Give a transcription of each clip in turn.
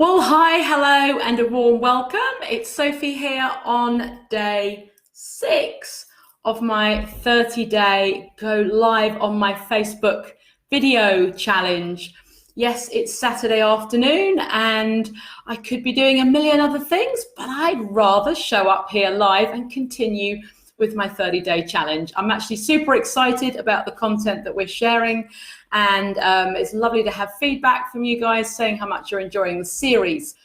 Well, hi, hello, and a warm welcome. It's Sophie here on day 6 of my 30-day go live on my Facebook video challenge. Yes, it's Saturday afternoon and I could be doing a million other things, but I'd rather show up here live and continue with my 30-day challenge. I'm actually super excited about the content that we're sharing, and it's lovely to have feedback from you guys saying how much you're enjoying the series.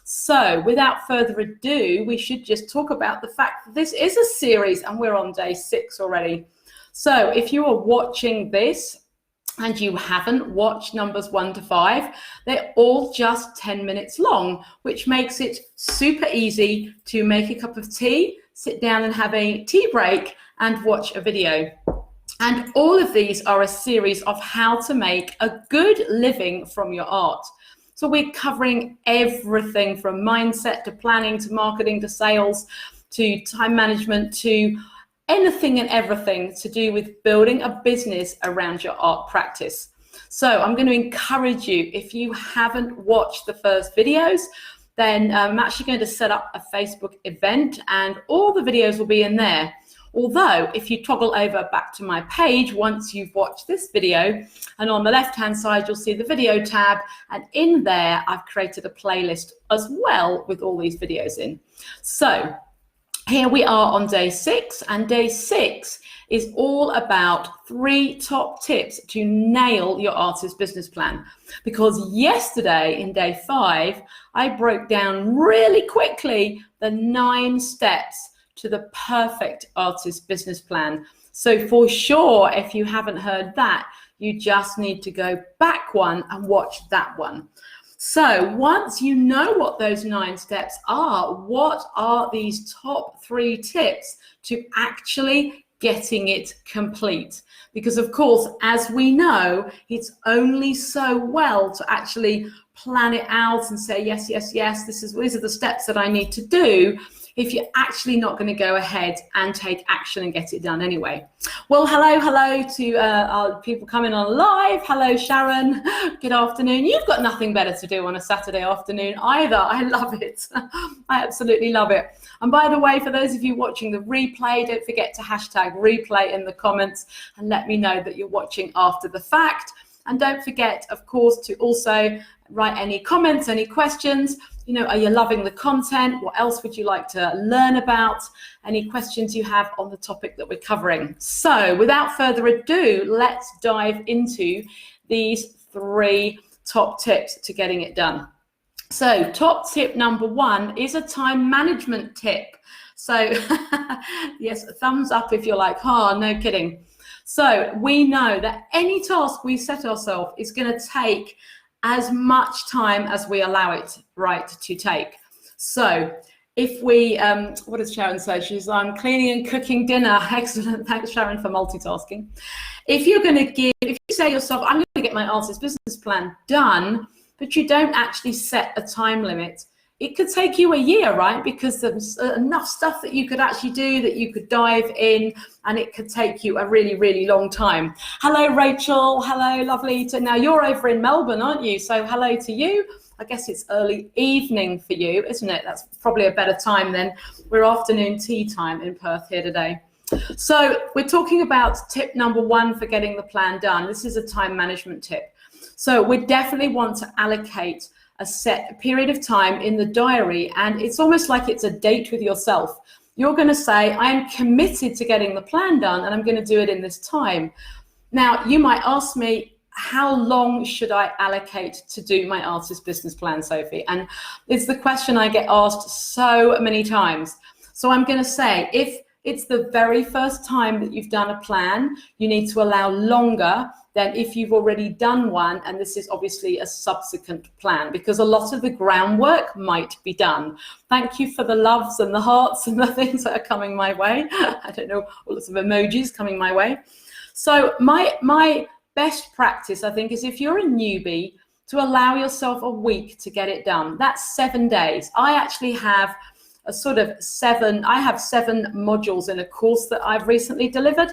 So without further ado, we should just talk about the fact that this is a series and we're on day 6 already. So if you are watching this and you haven't watched numbers 1 to 5, they're all just 10 minutes long, which makes it super easy to make a cup of tea, sit down and have a tea break and watch a video. And all of these are a series of how to make a good living from your art. So we're covering everything from mindset to planning to marketing to sales to time management to anything and everything to do with building a business around your art practice. So I'm going to encourage you, if you haven't watched the first videos, then I'm actually going to set up a Facebook event and all the videos will be in there. Although if you toggle over back to my page once you've watched this video, and on the left hand side you'll see the video tab, and in there I've created a playlist as well with all these videos in. So here we are on day 6, and day 6 is all about 3 top tips to nail your artist business plan. Because yesterday in day 5, I broke down really quickly the 9 steps to the perfect artist business plan. So for sure, if you haven't heard that, you just need to go back one and watch that one. So once you know what those 9 steps are, what are these top 3 tips to actually getting it complete? Because of course, as we know, it's only so well to actually plan it out and say, yes, yes, yes, these are the steps that I need to do, if you're actually not going to go ahead and take action and get it done anyway. Well, hello to our people coming on live. Hello, Sharon. Good afternoon. You've got nothing better to do on a Saturday afternoon either. I love it. I absolutely love it. And by the way, for those of you watching the replay, don't forget to hashtag replay in the comments and let me know that you're watching after the fact. And don't forget, of course, to also write any comments, any questions. You know, are you loving the content? What else would you like to learn about? Any questions you have on the topic that we're covering? So without further ado, let's dive into these 3 top tips to getting it done. So top tip number 1 is a time management tip. So yes, a thumbs up if you're like, oh, no kidding. So we know that any task we set ourselves is going to take as much time as we allow it to take. So if we, what does Sharon say? She's, I'm cleaning and cooking dinner. Excellent, thanks Sharon for multitasking. If you say to yourself, I'm going to get my artist business plan done, but you don't actually set a time limit, it could take you a year, right? Because there's enough stuff that you could actually do that you could dive in, and it could take you a really, really long time. Hello, Rachel. Hello, lovely. Now you're over in Melbourne, aren't you? So hello to you. I guess it's early evening for you, isn't it? That's probably a better time then. We're afternoon tea time in Perth here today. So we're talking about tip number 1 for getting the plan done. This is a time management tip. So we definitely want to allocate a set period of time in the diary, and it's almost like it's a date with yourself. You're going to say, I am committed to getting the plan done and I'm going to do it in this time. Now, you might ask me, how long should I allocate to do my artist business plan, Sophie? And it's the question I get asked so many times. So I'm going to say, if it's the very first time that you've done a plan, you need to allow longer than if you've already done one, and this is obviously a subsequent plan, because a lot of the groundwork might be done. Thank you for the loves and the hearts and the things that are coming my way. I don't know, lots of emojis coming my way. So my best practice, I think, is if you're a newbie, to allow yourself a week to get it done. That's 7 days. I actually have a sort of 7 modules in a course that I've recently delivered.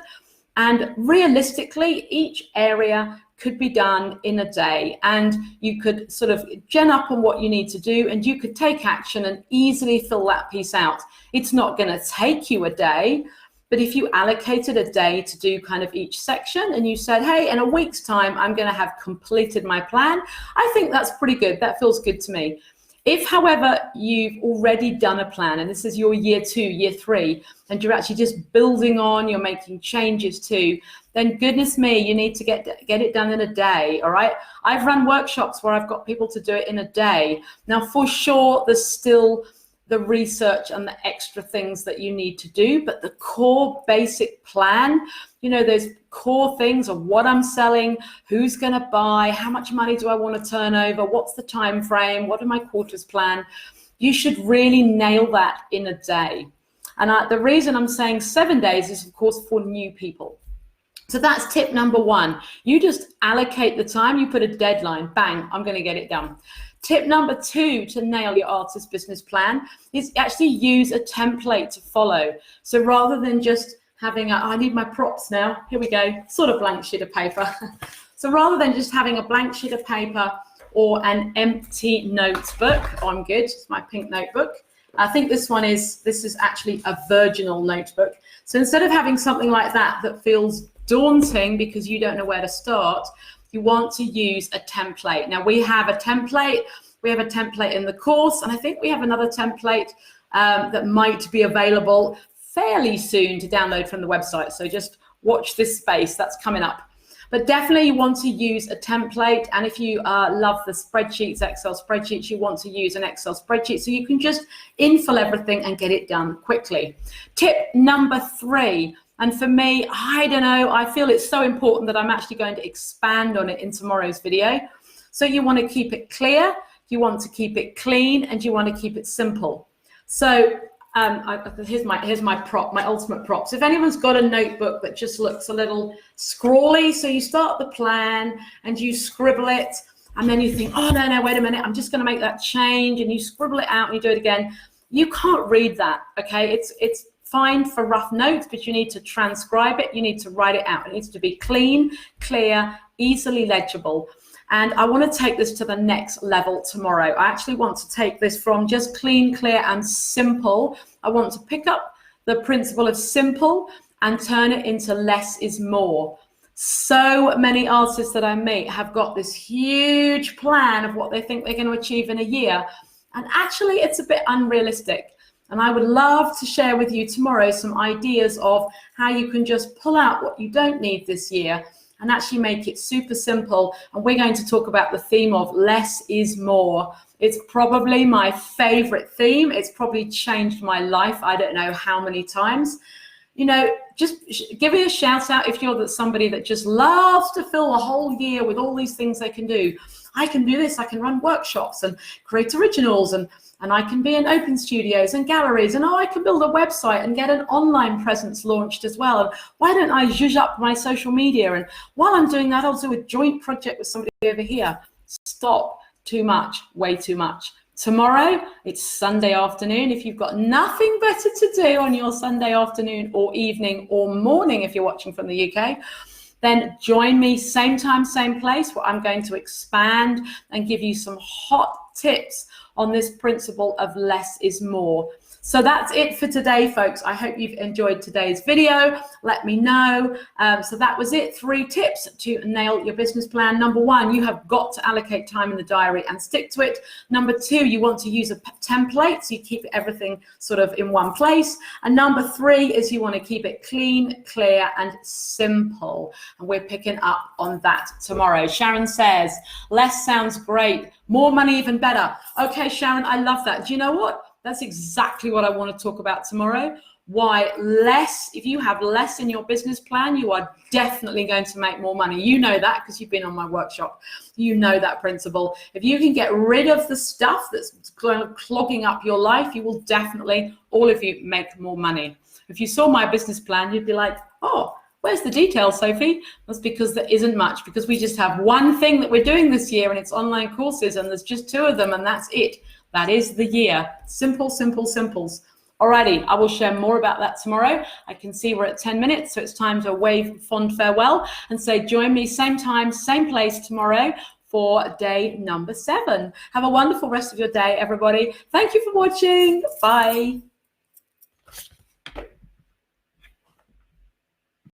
And realistically, each area could be done in a day, and you could sort of gen up on what you need to do, and you could take action and easily fill that piece out. It's not going to take you a day, but if you allocated a day to do kind of each section and you said, hey, in a week's time, I'm going to have completed my plan, I think that's pretty good. That feels good to me. If, however, you've already done a plan and this is your year 2, year 3, and you're actually just building on, you're making changes to, then goodness me, you need to get it done in a day, all right? I've run workshops where I've got people to do it in a day. Now, for sure, there's still the research and the extra things that you need to do, but the core basic plan, you know, those core things of what I'm selling, who's going to buy, how much money do I want to turn over, what's the time frame, what are my quarters plan, you should really nail that in a day. And the reason I'm saying 7 days is, of course, for new people. So that's tip number 1. You just allocate the time, you put a deadline, bang, I'm going to get it done. Tip number 2 to nail your artist business plan is actually use a template to follow. So rather than just having I need my props now, here we go, sort of blank sheet of paper. So rather than just having a blank sheet of paper or an empty notebook, oh, I'm good, it's my pink notebook. I think this is actually a virginal notebook. So instead of having something like that that feels daunting because you don't know where to start, you want to use a template. Now we have a template in the course, and I think we have another template that might be available fairly soon to download from the website. So just watch this space, that's coming up. But definitely you want to use a template, and if you love the spreadsheets, Excel spreadsheets, you want to use an Excel spreadsheet so you can just infill everything and get it done quickly. Tip number 3, and for me, I don't know, I feel it's so important that I'm actually going to expand on it in tomorrow's video. So you want to keep it clear, you want to keep it clean, and you want to keep it simple. So here's my prop, my ultimate props. If anyone's got a notebook that just looks a little scrawly, so you start the plan and you scribble it, and then you think, oh no, wait a minute, I'm just going to make that change, and you scribble it out and you do it again. You can't read that, okay? It's fine for rough notes, but you need to transcribe it, you need to write it out. It needs to be clean, clear, easily legible. And I want to take this to the next level tomorrow. I actually want to take this from just clean, clear, and simple. I want to pick up the principle of simple and turn it into less is more. So many artists that I meet have got this huge plan of what they think they're going to achieve in a year. And actually, it's a bit unrealistic. And I would love to share with you tomorrow some ideas of how you can just pull out what you don't need this year and actually make it super simple. And we're going to talk about the theme of less is more. It's probably my favorite theme. It's probably changed my life, I don't know how many times. You know, just give me a shout out if you're somebody that just loves to fill the whole year with all these things they can do. I can do this, I can run workshops and create originals, and I can be in open studios and galleries, and I can build a website and get an online presence launched as well. And why don't I zhuzh up my social media? And while I'm doing that, I'll do a joint project with somebody over here. Stop. Too much, way too much. Tomorrow, it's Sunday afternoon. If you've got nothing better to do on your Sunday afternoon or evening or morning, if you're watching from the UK, then join me same time, same place, where I'm going to expand and give you some hot tips on this principle of less is more. So that's it for today, folks. I hope you've enjoyed today's video. Let me know. So that was it. 3 tips to nail your business plan. Number 1, you have got to allocate time in the diary and stick to it. Number 2, you want to use a template so you keep everything sort of in one place. And number 3 is you want to keep it clean, clear, and simple. And we're picking up on that tomorrow. Sharon says, less sounds great. More money, even better. Okay, Sharon, I love that. Do you know what? That's exactly what I want to talk about tomorrow. Why less, if you have less in your business plan, you are definitely going to make more money. You know that because you've been on my workshop. You know that principle. If you can get rid of the stuff that's kind of clogging up your life, you will definitely, all of you, make more money. If you saw my business plan, you'd be like, oh, where's the details, Sophie? That's because there isn't much, because we just have one thing that we're doing this year, and it's online courses, and there's just 2 of them, and that's it. That is the year. Simple, simple, simples. Alrighty, I will share more about that tomorrow. I can see we're at 10 minutes, so it's time to wave fond farewell and say join me same time, same place tomorrow for day number 7. Have a wonderful rest of your day, everybody. Thank you for watching. Bye.